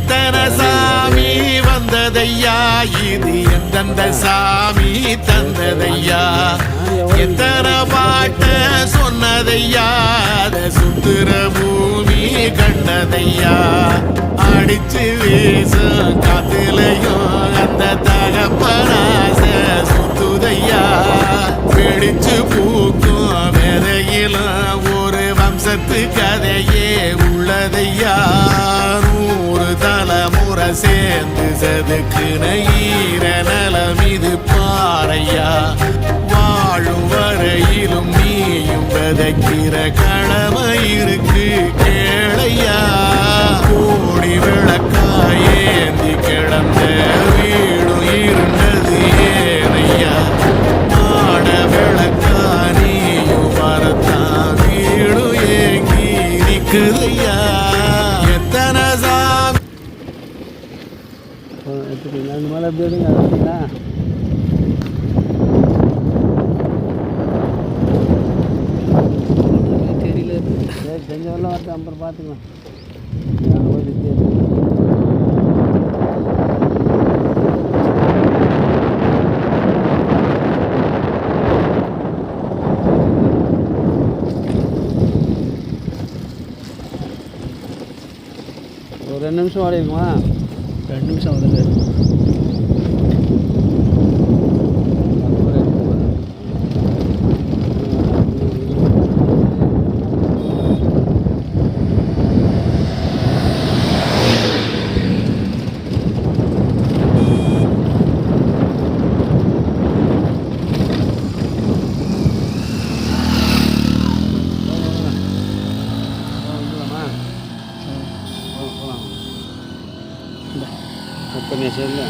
எத்தனை சாமி வந்ததையா, இது எந்தெந்த சாமி தந்ததையா, எத்தனை பாட்ட சொன்னதையா, அத சுத்துற பூமி கண்டதையா, அடிச்சு வீசும் காத்துலையும் அந்த தகப்பனாச சுத்துதையா, பிடிச்சு பூக்கும் விதையிலும் ஒரு வம்சத்து கதையே உள்ளதையா, 100 தலைமுறை சேர்ந்து செதுக்குன ஈர நலம் இது பாறையா, வாழும் வரையிலும் நீயும் விதைக்கிற கடமை இருக்கு கேளையா, கோடி விளக்காயேந்தி கிடந்த வீடும் இருந்தது ஏனையா, மாட விளக்கா நீயும் வரத்தான் வீடும் ஏங்கி நிற்குதையா, எத்தனை சாமி. அந்த மேலே எப்படி எடுங்க தெரியல. சரி செஞ்சவெல்லாம் வரட்டும், அப்புறம் பார்த்துக்கலாம். ஒரு 2 நிமிஷம் ஓடிக்குமா? 2 நிமிஷம் வந்துடு. போகலாமா? 10 நிமிஷம் இல்லை.